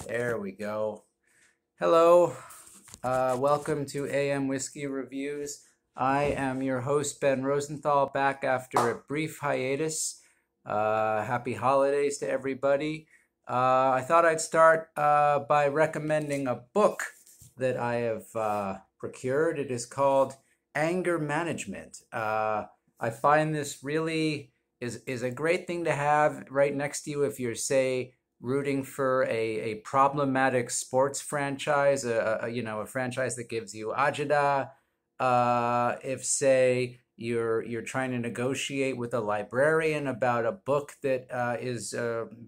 There we go. Hello, welcome to AM Whiskey Reviews. I am your host, Ben Rosenthal, back after a brief hiatus. Happy holidays to everybody. I thought I'd start by recommending a book that I have procured. It is called Anger Management. I find this really is a great thing to have right next to you if you're, say, rooting for a problematic sports franchise, a franchise that gives you agita. If, say, you're trying to negotiate with a librarian about a book that is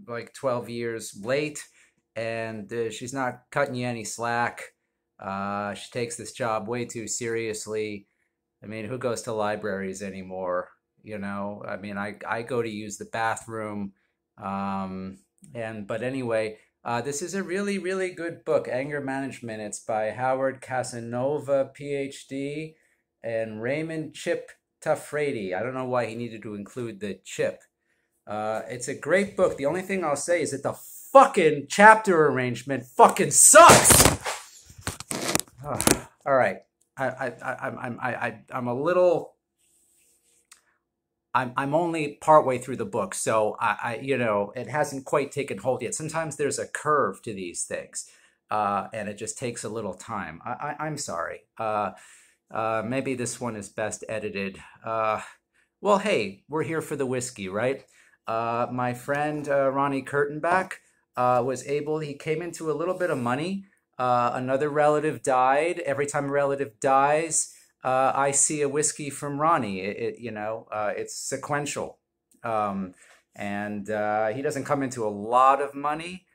like 12 years late, and she's not cutting you any slack. She takes this job way too seriously. I mean, who goes to libraries anymore? I mean, I go to use the bathroom. But anyway, this is a really, really good book, Anger Management. It's by Howard Casanova, PhD, and Raymond Chip Tafrady. I don't know why he needed to include the chip. It's a great book. The only thing I'll say is that the fucking chapter arrangement fucking sucks. All right, I'm a little. I'm only partway through the book, so it hasn't quite taken hold yet. Sometimes there's a curve to these things, and it just takes a little time. I'm sorry. Maybe this one is best edited. Well, hey, we're here for the whiskey, right? My friend Ronnie Kurtenbach he came into a little bit of money. Another relative died. Every time a relative dies, I see a whiskey from Ronnie. It's sequential. And he doesn't come into a lot of money.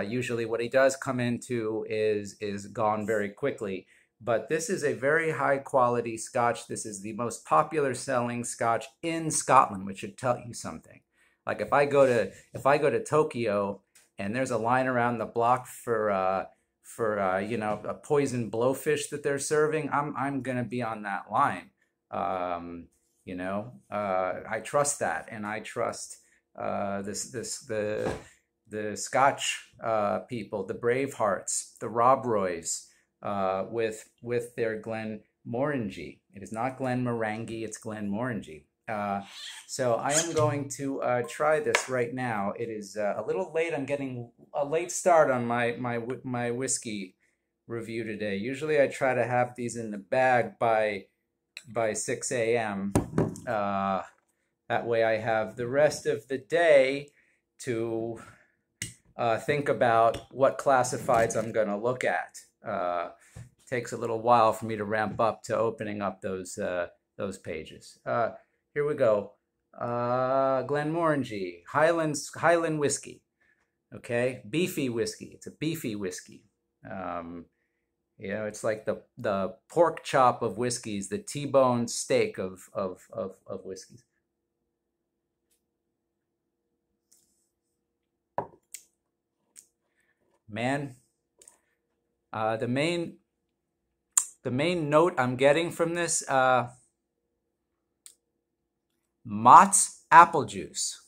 Usually what he does come into is gone very quickly. But this is a very high quality Scotch. This is the most popular selling Scotch in Scotland, which should tell you something. Like if I go to Tokyo and there's a line around the block for a poison blowfish that they're serving, I'm gonna be on that line. I trust that, and I trust the Scotch people, the Bravehearts, the Rob Roys, with their Glenmorangie. It is not Glenmorangie, it's Glenmorangie. So I am going to try this right now. It is a little late. I'm getting a late start on my whiskey review today. Usually I try to have these in the bag by 6 a.m. That way I have the rest of the day to think about what classifieds I'm going to look at. It takes a little while for me to ramp up to opening up those pages. Here we go. Glenmorangie, Highland whiskey. Okay, beefy whiskey. It's a beefy whiskey. It's like the pork chop of whiskeys, the T-bone steak of whiskeys. Man, the main note I'm getting from this. Mott's apple juice,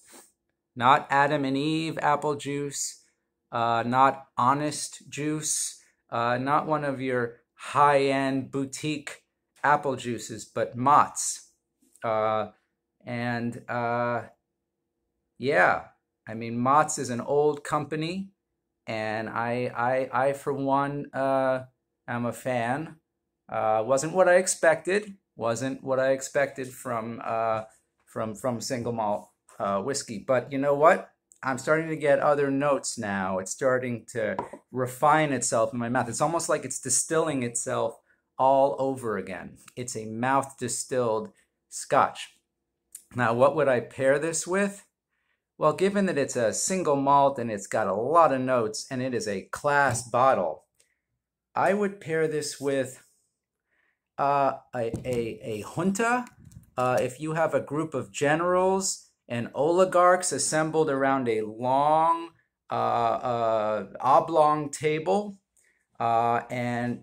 not Adam and Eve apple juice, not Honest juice, not one of your high-end boutique apple juices, but Mott's. Yeah, I mean, Mott's is an old company, and I for one am a fan. Wasn't what I expected. Wasn't what I expected from single malt whiskey. But you know what? I'm starting to get other notes now. It's starting to refine itself in my mouth. It's almost like it's distilling itself all over again. It's a mouth distilled Scotch. Now, what would I pair this with? Well, given that it's a single malt and it's got a lot of notes and it is a class bottle, I would pair this with a junta. If you have a group of generals and oligarchs assembled around a long oblong table, and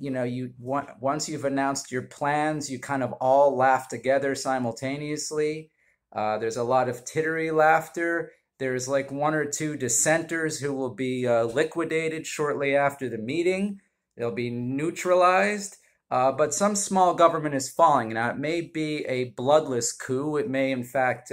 once you've announced your plans, you kind of all laugh together simultaneously. There's a lot of tittery laughter. There's like one or two dissenters who will be liquidated shortly after the meeting. They'll be neutralized. But some small government is falling. Now, it may be a bloodless coup. It may, in fact,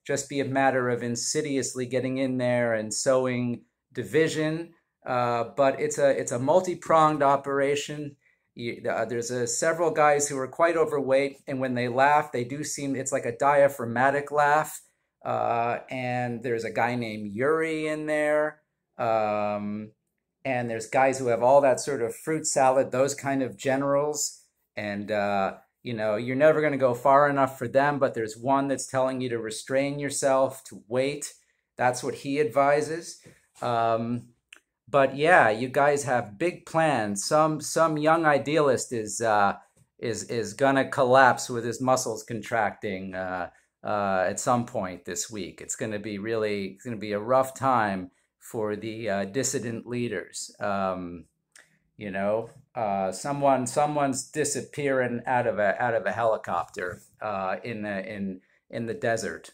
just be a matter of insidiously getting in there and sowing division. But it's a multi-pronged operation. There's several guys who are quite overweight, and when they laugh, they do seem, it's like a diaphragmatic laugh. And there's a guy named Yuri in there. And there's guys who have all that sort of fruit salad, those kind of generals. And, you're never going to go far enough for them, but there's one that's telling you to restrain yourself, to wait. That's what he advises. But yeah, you guys have big plans. Some young idealist is gonna collapse with his muscles contracting at some point this week. It's gonna be a rough time for the dissident leaders. Someone's disappearing out of a helicopter in the desert.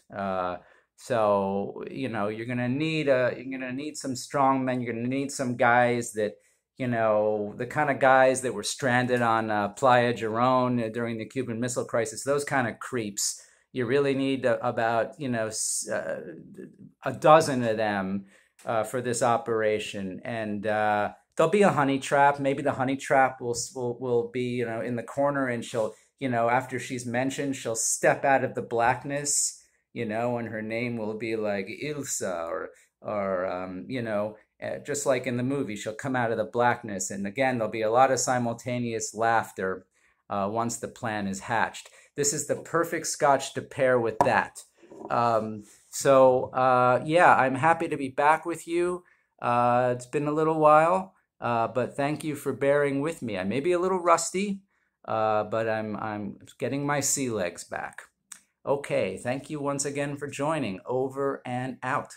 So you're gonna need some strong men. You're gonna need some guys that the kind of guys that were stranded on Playa Girón during the Cuban Missile Crisis. Those kind of creeps. You really need about a dozen of them for this operation, and there'll be a honey trap. Maybe the honey trap will be in the corner, and she'll after she's mentioned, she'll step out of the blackness. And her name will be like Ilsa or just like in the movie, she'll come out of the blackness. And again, there'll be a lot of simultaneous laughter once the plan is hatched. This is the perfect scotch to pair with that. Yeah, I'm happy to be back with you. It's been a little while, but thank you for bearing with me. I may be a little rusty, but I'm getting my sea legs back. Okay, thank you once again for joining. Over and out.